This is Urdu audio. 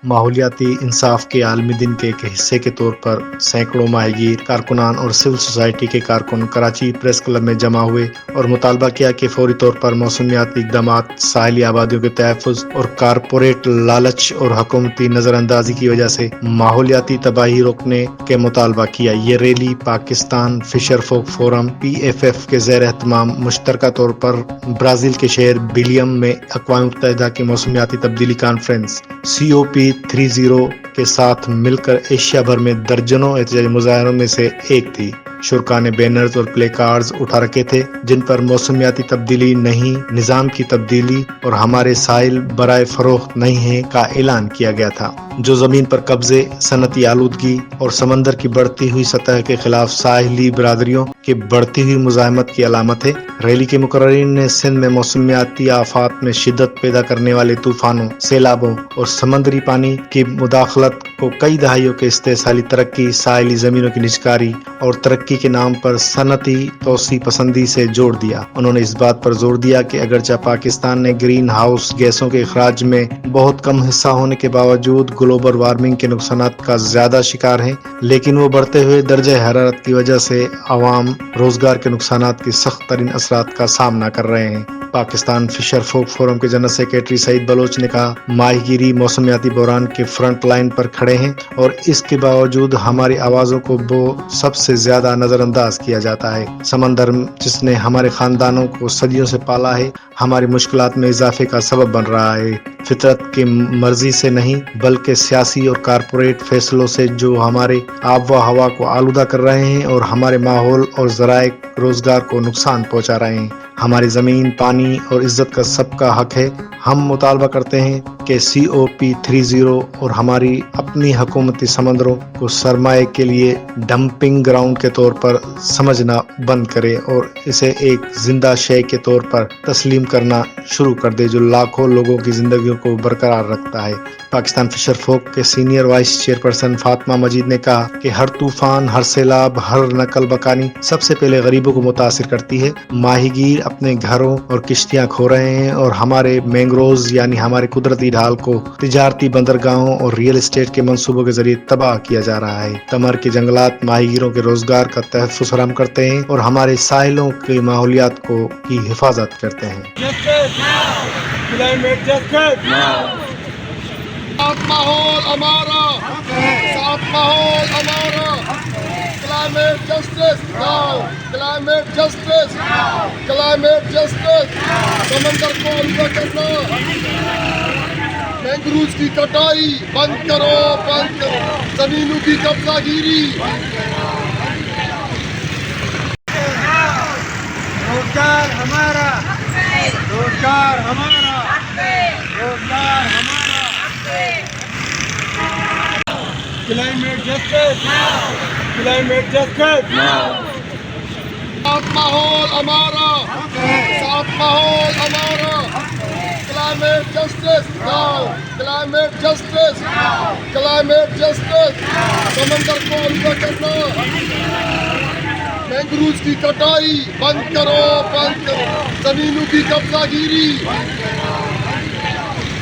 ماحولیاتی انصاف کے عالمی دن کے ایک حصے کے طور پر سینکڑوں ماہی گیر کارکنان اور سول سوسائٹی کے کارکن کراچی پریس کلب میں جمع ہوئے اور مطالبہ کیا کہ فوری طور پر موسمیاتی اقدامات ساحلی آبادیوں کے تحفظ اور کارپوریٹ لالچ اور حکومتی نظر اندازی کی وجہ سے ماحولیاتی تباہی روکنے کے مطالبہ کیا۔ یہ ریلی پاکستان فشر فوک فورم PFF کے زیر اہتمام مشترکہ طور پر برازیل کے شہر بیلیم میں اقوام متحدہ کی موسمیاتی تبدیلی کانفرنس COP30 کے ساتھ مل کر ایشیا بھر میں درجنوں احتجاجی مظاہروں میں سے ایک تھی۔ شرکاء نے بینرز اور پلے کارڈز اٹھا رکھے تھے جن پر موسمیاتی تبدیلی نہیں، نظام کی تبدیلی اور ہمارے ساحل برائے فروخت نہیں ہیں کا اعلان کیا گیا تھا، جو زمین پر قبضے، صنعتی آلودگی اور سمندر کی بڑھتی ہوئی سطح کے خلاف ساحلی برادریوں کی بڑھتی ہوئی مزاحمت کی علامت ہے۔ ریلی کے مقررین نے سندھ میں موسمیاتی آفات میں شدت پیدا کرنے والے طوفانوں، سیلابوں اور سمندری پانی کی مداخلت کو کئی دہائیوں کے استحصالی ترقی، ساحلی زمینوں کی نجکاری اور ترقی کے نام پر صنعتی توسیع پسندی سے جوڑ دیا۔ انہوں نے اس بات پر زور دیا کہ اگرچہ پاکستان نے گرین ہاؤس گیسوں کے اخراج میں بہت کم حصہ ہونے کے باوجود گلوبل وارمنگ کے نقصانات کا زیادہ شکار ہے، لیکن وہ بڑھتے ہوئے درجہ حرارت کی وجہ سے عوام روزگار کے نقصانات کے سخت ترین اثرات کا سامنا کر رہے ہیں۔ پاکستان فشر فوک فورم کے جنرل سیکریٹری سعید بلوچ نے کہا، ماہی گیری موسمیاتی بحران کے فرنٹ لائن پر کھڑے ہیں اور اس کے باوجود ہماری آوازوں کو سب سے زیادہ نظر انداز کیا جاتا ہے۔ سمندر جس نے ہمارے خاندانوں کو صدیوں سے پالا ہے، ہماری مشکلات میں اضافے کا سبب بن رہا ہے، فطرت کی مرضی سے نہیں بلکہ سیاسی اور کارپوریٹ فیصلوں سے جو ہمارے آب و ہوا کو آلودہ کر رہے ہیں اور ہمارے ماحول اور ذرائع روزگار کو نقصان پہنچا رہے ہیں۔ ہماری زمین، پانی اور عزت کا سب کا حق ہے۔ ہم مطالبہ کرتے ہیں کہ COP30 اور ہماری اپنی حکومتی سمندروں کو سرمایہ کے لیے ڈمپنگ گراؤنڈ کے طور پر سمجھنا بند کرے اور اسے ایک زندہ شے کے طور پر تسلیم کرنا شروع کر دے جو لاکھوں لوگوں کی زندگیوں کو برقرار رکھتا ہے۔ پاکستان فشر فوک کے سینئر وائس چیئرپرسن فاطمہ مجید نے کہا کہ ہر طوفان، ہر سیلاب، ہر نقل مکانی سب سے پہلے غریبوں کو متاثر کرتی ہے۔ ماہی گیر اپنے گھروں اور کشتیاں کھو رہے ہیں اور ہمارے مینگروز یعنی ہمارے قدرتی ڈھال کو تجارتی بندرگاہوں اور ریئل اسٹیٹ کے منصوبوں کے ذریعے تباہ کیا جا رہا ہے۔ تمر کے جنگلات ماہی گیروں کے روزگار کا تحفظ فراہم کرتے ہیں اور ہمارے ساحلوں کے ماحولیات کی حفاظت کرتے ہیں۔ صاف ماحول ہمارا، صاف ماحول ہمارا، climate justice now, climate justice, climate justice, سمندر کو آلودہ کرنا، مینگروز کی کٹائی بند کرو، بند کرو، زمینوں کی قبضہ گیری، روزگار ہمارا، روزگار ہمارا، روزگار ہمارا، کلائمیٹ جسٹس، کلائمیٹ جسٹس، صاف ماحول ہمارا، صاف ماحول ہمارا، climate justice now, climate justice, climate justice, سمندر کو آلودہ کرنا، مینگروز کی کٹائی بند کرو، بند کرو، زمینوں کی قبضہ گیری،